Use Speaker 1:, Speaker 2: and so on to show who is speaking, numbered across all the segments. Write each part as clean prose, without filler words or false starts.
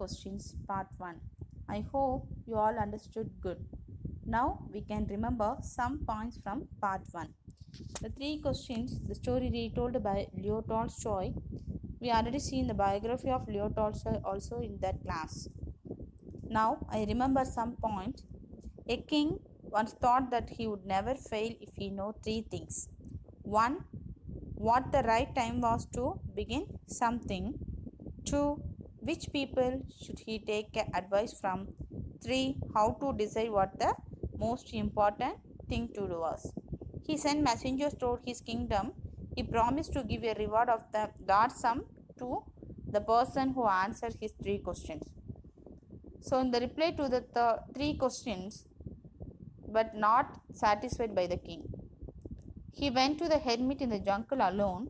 Speaker 1: questions part 1. I hope you all understood good. Now we can remember some points from part 1. The 3 questions, the story retold by Leo Tolstoy. We already seen the biography of Leo Tolstoy also in that class. Now I remember some points. A king once thought that he would never fail if he knew 3 things. 1. What the right time was to begin something. 2. Which people should he take advice from? 3. How to decide what the most important thing to do was. He sent messengers toward his kingdom. He promised to give a reward of the large sum to the person who answered his 3 questions. So in the reply to the 3 questions, but not satisfied by the king, he went to the hermit in the jungle alone.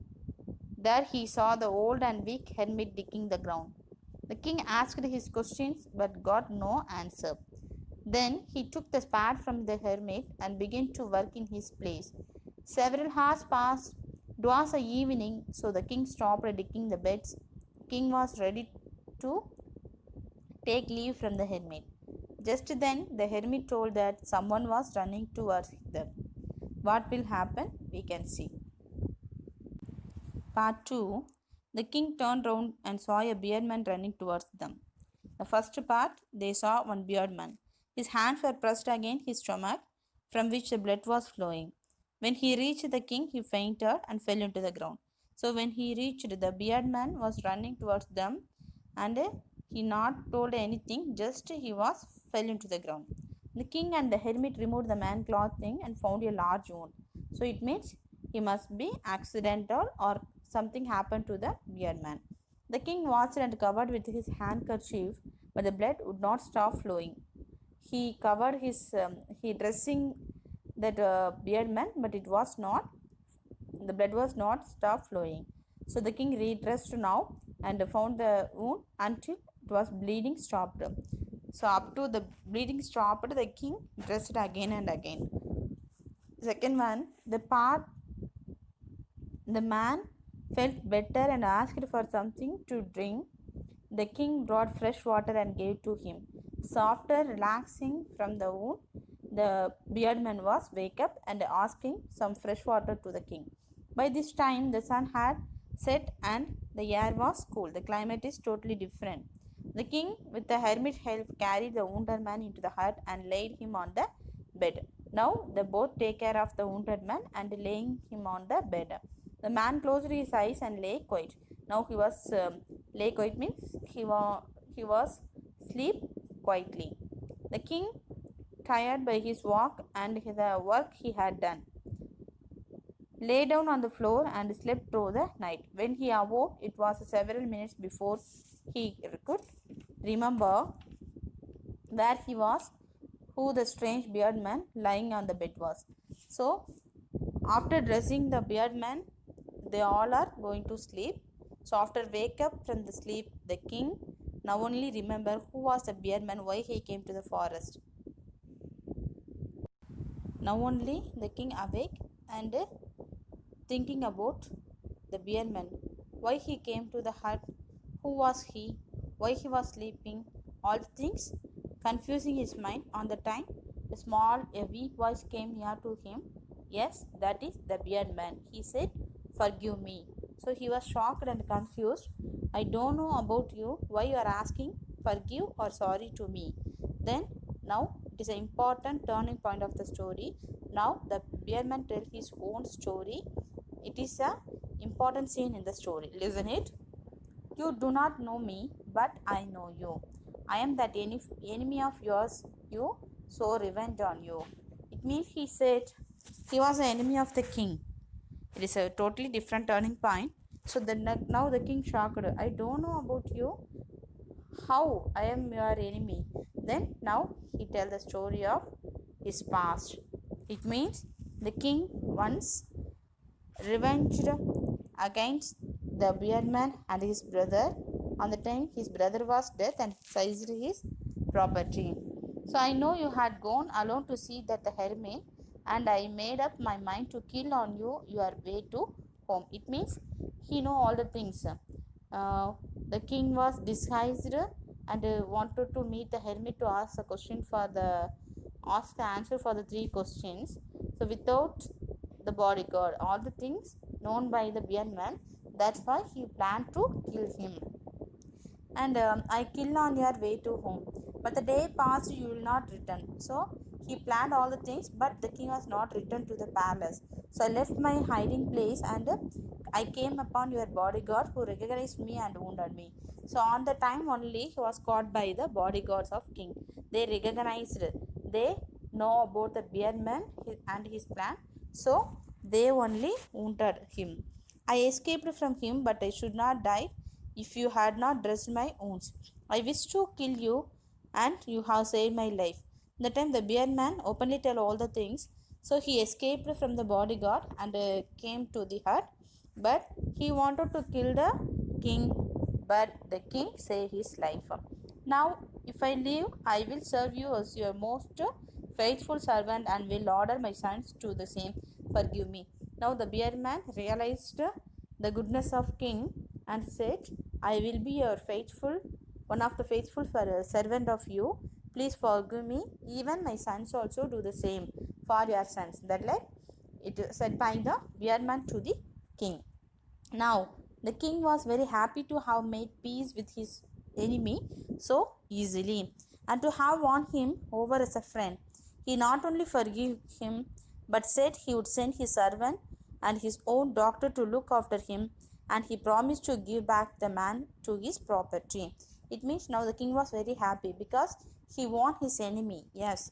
Speaker 1: There he saw the old and weak hermit digging the ground. The king asked his questions but got no answer. Then he took the spade from the hermit and began to work in his place. Several hours passed. It was evening, so the king stopped digging the beds. The king was ready to take leave from the hermit. Just then, the hermit told that someone was running towards them. What will happen? We can see. Part 2. The king turned round and saw a bearded man running towards them. The first part, they saw one bearded man. His hands were pressed against his stomach, from which the blood was flowing. When he reached the king, he fainted and fell into the ground. So when he reached, the bearded man was running towards them, and he not told anything, just he was fell into the ground. The king and the hermit removed the man's clothing and found a large wound. So it means he must be accidental or something happened to the bearded man. The king washed and covered with his handkerchief, but the blood would not stop flowing. He covered he dressing that bearded man, but the blood was not stop flowing. So the king redressed now and found the wound until it was bleeding stopped. So up to the bleeding stopped, the king dressed again and again. Second one, the man felt better and asked for something to drink. The king brought fresh water and gave to him. So after relaxing from the wound, the bearded man was wake up and asking some fresh water to the king. By this time, the sun had set and the air was cool. The climate is totally different. The king, with the hermit's help, carried the wounded man into the hut and laid him on the bed. Now they both take care of the wounded man and laying him on the bed. The man closed his eyes and lay quiet. Now he was lay quiet means he was sleep quietly. The king, tired by his walk and the work he had done, lay down on the floor and slept through the night. When he awoke, it was several minutes before he could remember where he was, who the strange bearded man lying on the bed was. So after dressing the bearded man, they all are going to sleep. So after wake up from the sleep, the king now only remember who was the bearded man, why he came to the forest. Now only the king awake and thinking about the bearded man, why he came to the hut, who was he, why he was sleeping, all things confusing his mind. On the time, a weak voice came near to him. Yes, that is the bearded man. He said, "Forgive me." So he was shocked and confused. "I don't know about you. Why you are asking forgive or sorry to me?" Then now it is an important turning point of the story. Now the bearded man tells his own story. It is an important scene in the story. Listen it. "You do not know me, but I know you. I am that enemy of yours. You so revenge on you." It means he said he was an enemy of the king. It is a totally different turning point. So now the king shocked. "I don't know about you. How I am your enemy?" Then now he tells the story of his past. It means the king once revenged against the bearded man and his brother on the time his brother was dead and seized his property. "So I know you had gone alone to see that the hermit, and I made up my mind to kill on you your way to home." It means he know all the things. The king was disguised and wanted to meet the hermit to ask the answer for the three questions. So without the bodyguard, all the things known by the beard man, that's why he planned to kill him. And I kill on your way to home. But the day passed, you will not return. So he planned all the things, but the king was not returned to the palace. So I left my hiding place, and I came upon your bodyguard who recognized me and wounded me. So on the time only he was caught by the bodyguards of king. They recognized, they know about the beard man and his plan. So they only wounded him. I escaped from him, but I should not die if you had not dressed my wounds. I wish to kill you, and you have saved my life. The time the beard man openly tell all the things. So he escaped from the bodyguard and came to the hut, but he wanted to kill the king, but the king saved his life. Now, if I live, I will serve you as your most faithful servant and will order my sons to the same. Forgive me. Now the beard man realized the goodness of king and said, I will be your faithful, one of the faithful servant of you. Please forgive me. Even my sons also do the same for your sons. That like it said by the beard man to the king. Now the king was very happy to have made peace with his enemy so easily and to have won him over as a friend. He not only forgave him but said he would send his servant and his own doctor to look after him, and he promised to give back the man to his property. It means now the king was very happy because he won his enemy. Yes,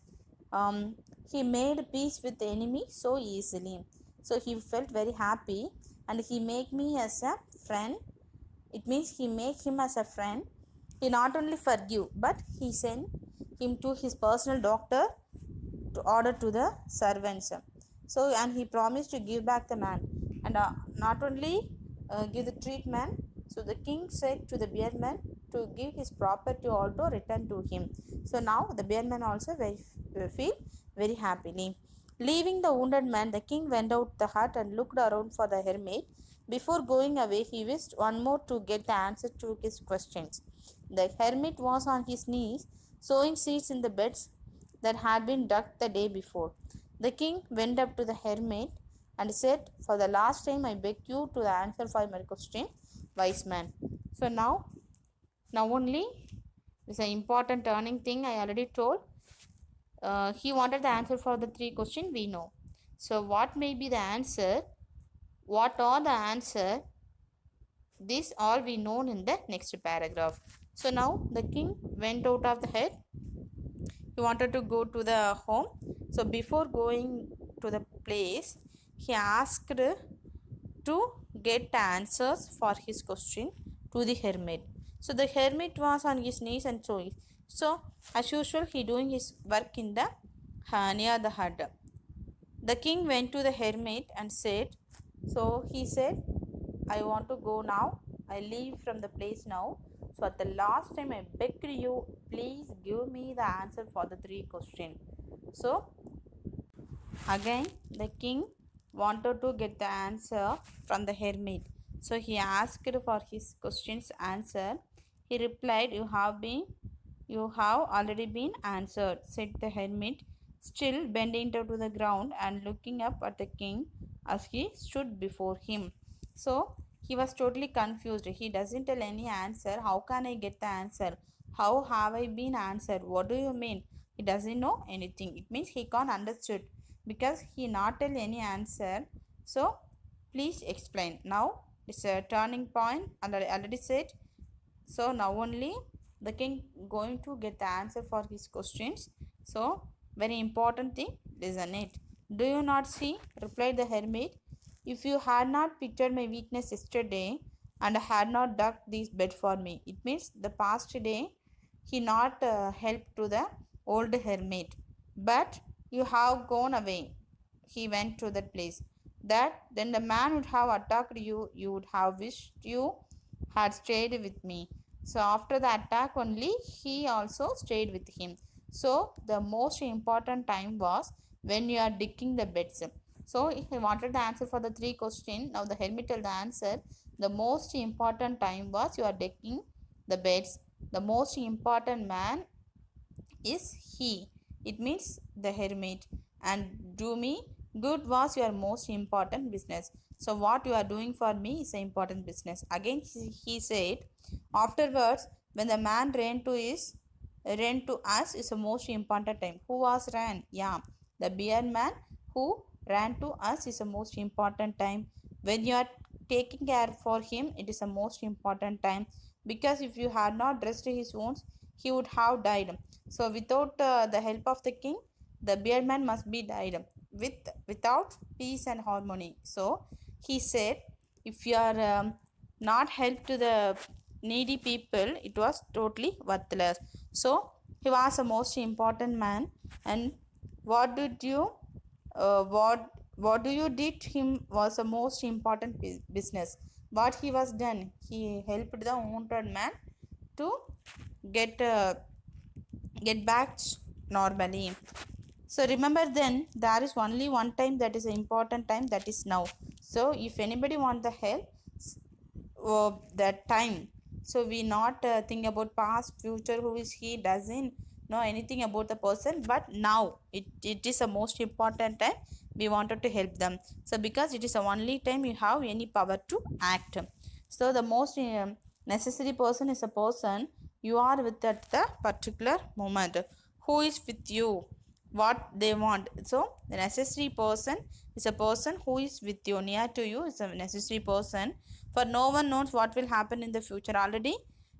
Speaker 1: he made peace with the enemy so easily. So he felt very happy, and he make me as a friend. It means he make him as a friend. He not only forgive, but he sent him to his personal doctor to order to the servants. So and he promised to give back the man, and not only give the treatment. So the king said to the beard man to give his property also return to him. So now the beard man also feel very happily. Leaving the wounded man, the king went out the hut and looked around for the hermit. Before going away, he wished one more to get the answer to his questions. The hermit was on his knees, sowing seeds in the beds that had been dug the day before. The king went up to the hermit and said, For the last time, I beg you to answer for my question, wise man. So now only this is an important turning thing I already told. He wanted the answer for the three questions we know. So what may be the answer? What are the answer? This all we know in the next paragraph. So now the king went out of the hut. He wanted to go to the home. So before going to the place, he asked to get answers for his question to the hermit. So the hermit was on his knees and so as usual he doing his work in the near the hut. The king went to the hermit and said, so he said, I want to go now. I leave from the place now. So at the last time I begged you, please give me the answer for the three questions. So again the king wanted to get the answer from the hermit. So he asked for his questions answer. He replied, you have already been answered, said the hermit, still bending down to the ground and looking up at the king as he stood before him. So he was totally confused. He doesn't tell any answer. How can I get the answer? How have I been answered? What do you mean? He doesn't know anything. It means he can't understood because he not tell any answer. So please explain. Now it's a turning point. I already said. So now only the king going to get the answer for his questions. So very important thing, listen it. Do you not see? Replied the hermit. If you had not pictured my weakness yesterday and had not dug this bed for me, it means the past day he not helped to the old hermit, but you have gone away. He went to that place. That then the man would have attacked you. You would have wished you had stayed with me. So after the attack only he also stayed with him. So the most important time was when you are digging the beds. So he wanted the answer for the three questions. Now the hermit told the answer. The most important time was you are digging the beds The most important man is he. It means the hermit. And do me good was your most important business. So what you are doing for me is an important business. Again he said, afterwards when the man ran to us is the most important time. Who was ran? Yeah, the beard man who ran to us is the most important time. When you are taking care for him, it is the most important time, because if you had not dressed his wounds, he would have died. So without the help of the king, the beard man must be died without peace and harmony. So he said, if you are not help to the needy people, it was totally worthless. So he was a most important man. And what did you what do you did him was a most important business. What he was done, he helped the wounded man to get get back normally. So remember, then there is only one time that is an important time, that is now. So if anybody want the help, that time, so we not think about past future, who is he, doesn't know anything about the person, but now it is the most important time we wanted to help them. So because it is the only time you have any power to act. So the most necessary person is a person you are with at the particular moment, who is with you, what they want. So the necessary person is a person who is with you, near to you is a necessary person. For no one knows what will happen in the future. Already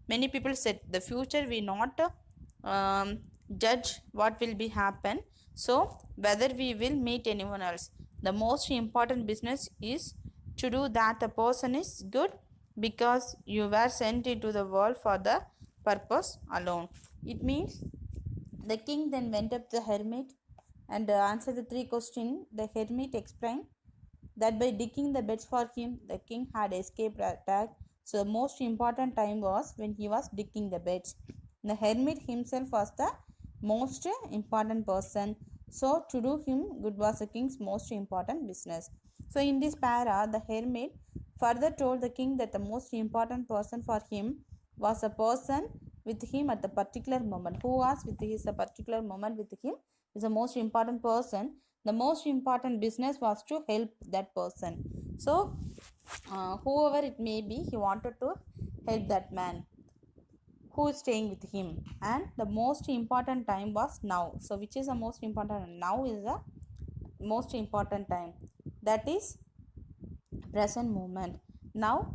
Speaker 1: many people said the future we not judge what will be happen. So whether we will meet anyone else, the most important business is to do that the person is good, because you were sent into the world for the purpose alone. It means the king then went up to the hermit and answered the three questions. The hermit explained that by digging the beds for him, the king had escaped attack. So the most important time was when he was digging the beds. The hermit himself was the most important person. So to do him good was the king's most important business. So in this para, the hermit further told the king that the most important person for him was a person with him at the particular moment. Who was with his a particular moment with him is the most important person. The most important business was to help that person. So whoever it may be, he wanted to help that man who is staying with him. And the most important time was now. So which is the most important? Now is the most important time, that is present moment. Now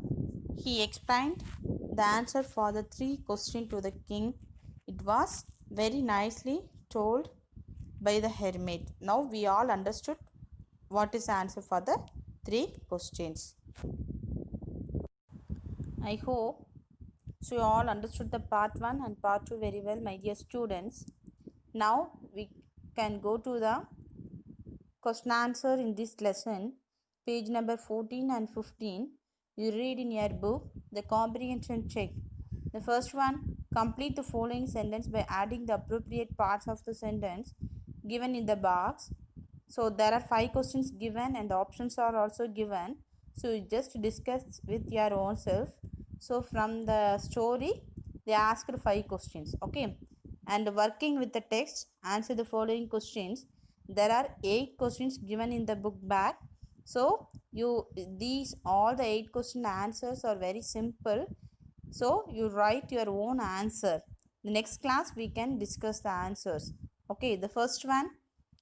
Speaker 1: he explained the answer for the three questions to the king. It was very nicely told by the hermit. Now we all understood what is the answer for the three questions. I hope so you all understood the part 1 and part 2 very well, my dear students. Now we can go to the question answer in this lesson, page number 14 and 15. You read in your book the comprehension check. The first one, complete the following sentence by adding the appropriate parts of the sentence given in the box. So there are 5 questions given and the options are also given. So you just discuss with your own self. So from the story they asked 5 questions, okay, and working with the text, answer the following questions. There are 8 questions given in the book bag. So these all the 8 question answers are very simple. So you write your own answer. The next class we can discuss the answers. Okay, the first one,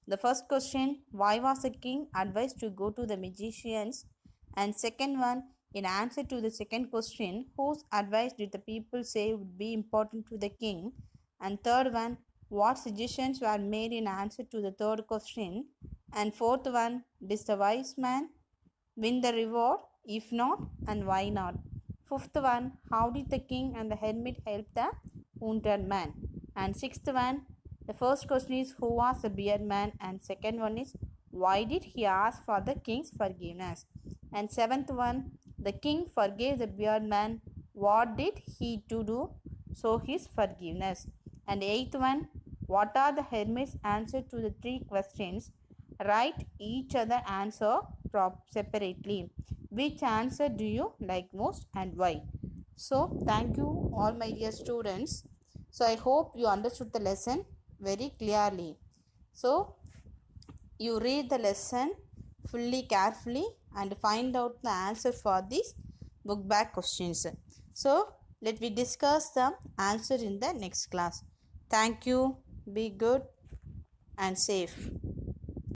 Speaker 1: the first question, why was the king advised to go to the magicians? And second one, in answer to the second question, whose advice did the people say would be important to the king? And third one, what suggestions were made in answer to the third question? And fourth one, did the wise man win the reward? If not, and why not? Fifth one, how did the king and the hermit help the wounded man? And sixth one, the first question is who was the beard man? And second one is why did he ask for the king's forgiveness? And seventh one, the king forgave the beard man. What did he to do? So his forgiveness. And eighth one, what are the hermit's answer to the three questions? Write each other answer separately. Which answer do you like most and why? So thank you all my dear students. So I hope you understood the lesson very clearly. So you read the lesson fully carefully and find out the answer for these book back questions. So let me discuss the answer in the next class. Thank you. Be good and safe.